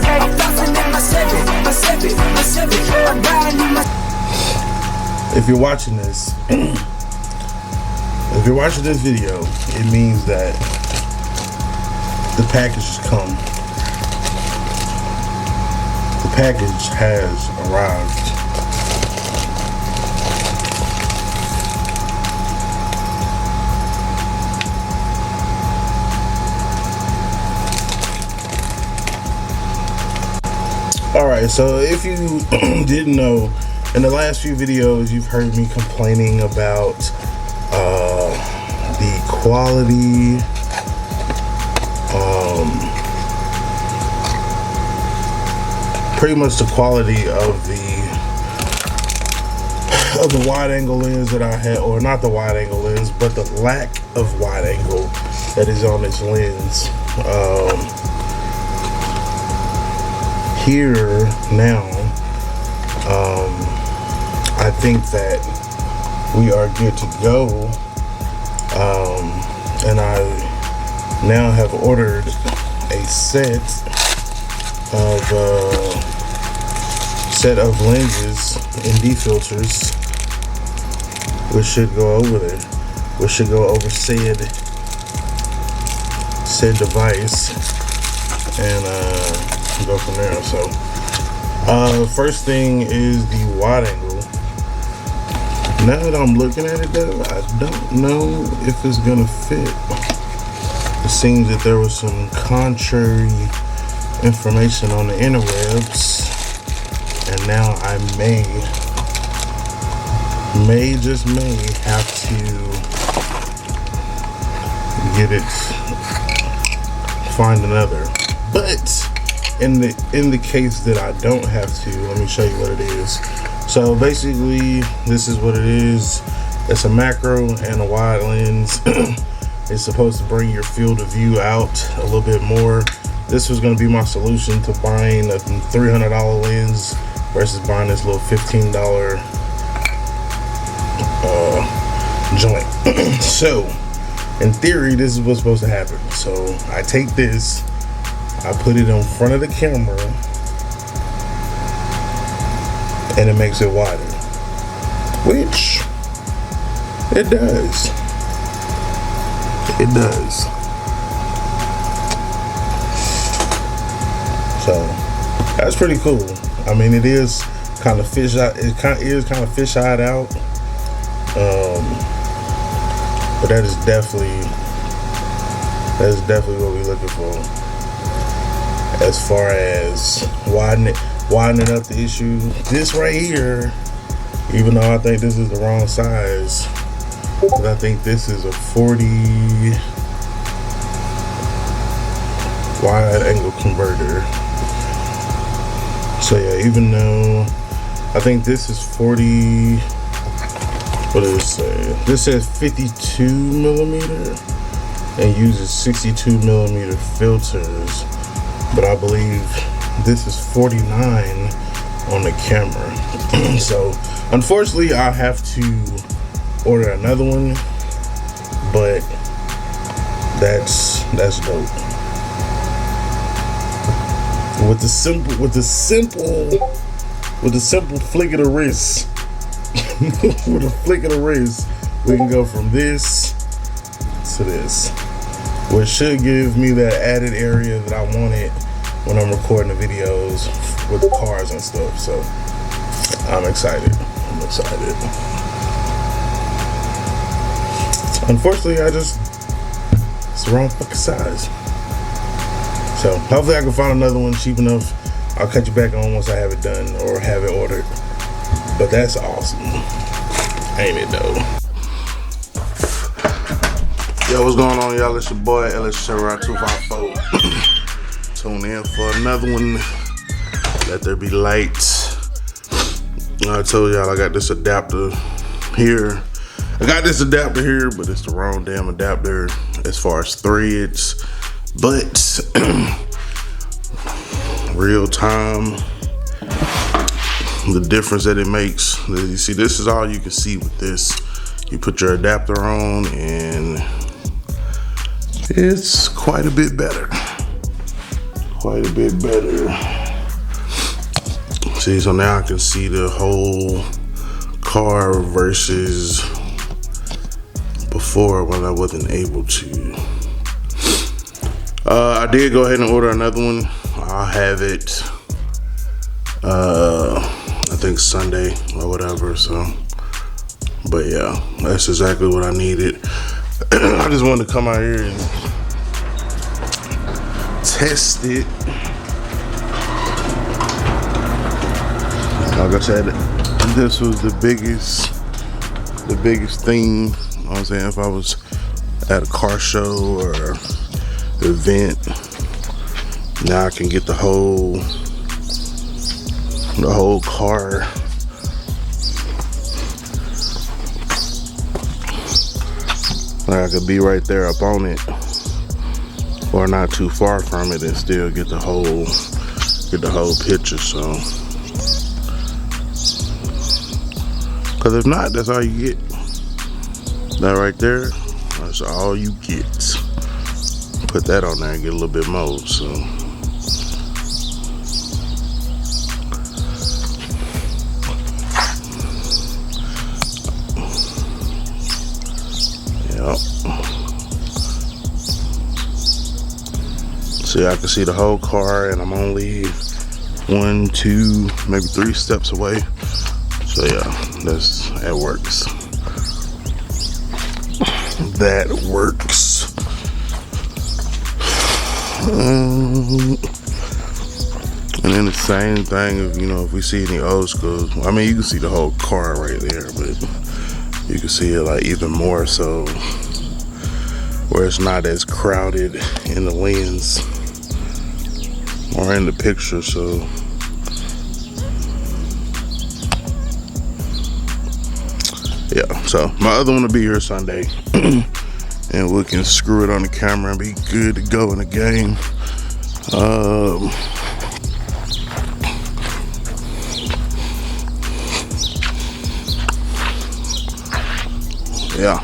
I'm flossing in my Civic. I'm riding in my. If you're watching this, if you're watching this video, it means that the package has come. The package has arrived. Alright, so if you didn't know, in the last few videos you've heard me complaining about the quality, pretty much the quality of the wide angle lens that I had, or not the wide angle lens, but the lack of wide angle that is on this lens. Here now, I think that we are good to go, and I now have ordered a set of lenses ND filters, which should go over there, which should go over said device, and go from there. So first thing is the wide angle. Now that I'm looking at it though, I don't know if it's gonna fit. It seems that there was some contrary information on the interwebs, and now I just may have to find another. But in the case that I don't have to, let me show you what it is. So basically, this is what it is. It's a macro and a wide lens. It's supposed to bring your field of view out a little bit more. This was going to be my solution to buying a $300 lens versus buying this little $15 joint. So in theory, this is what's supposed to happen. So I take this, I put it in front of the camera, and it makes it wider, which it does. It does. So that's pretty cool. I mean, it is kind of fisheyed out. But that is definitely what we're looking for. As far as widening up the issue, this right here, even though I think this is the wrong size, because I think this is a 40 wide angle converter. So yeah, even though I think this is 40, what does it say? This says 52 millimeter and uses 62 millimeter filters, but I believe this is 49 on the camera. So unfortunately I have to order another one, but that's dope. With the simple flick of the wrist, with a flick of the wrist, we can go from this to this, which should give me that added area that I wanted when I'm recording the videos with the cars and stuff. So I'm excited. Unfortunately, it's the wrong fucking size. So hopefully I can find another one cheap enough. I'll cut you back on once I have it done or have it ordered. But that's awesome, ain't it though? Yo, what's going on, y'all? It's your boy LS254. Tune in for another one. Let there be light. I told y'all I got this adapter here. but it's the wrong damn adapter as far as threads. But real time, the difference that it makes. You see, this is all you can see with this. You put your adapter on and it's quite a bit better. quite a bit better. See, so now I can see the whole car versus before when I wasn't able to. I did go ahead and order another one. I'll have it I think Sunday or whatever, so. But yeah, that's exactly what I needed. I just wanted to come out here and test it. Like I said, this was the biggest thing. You know what I'm saying? If I was at a car show or event, now I can get the whole car. Like I could be right there up on it, or not too far from it, and still get the whole picture. So, because if not, that's all you get. That right there, that's all you get. Put that on there and get a little bit more. So. See, I can see the whole car, and I'm only 1, 2, maybe 3 steps away. So yeah, that works. That works. And then the same thing if, if we see any old schools. I mean, you can see the whole car right there, but you can see it like even more so where it's not as crowded in the lens or in the picture. So yeah, so my other one will be here Sunday and we can screw it on the camera and be good to go in the game. Yeah,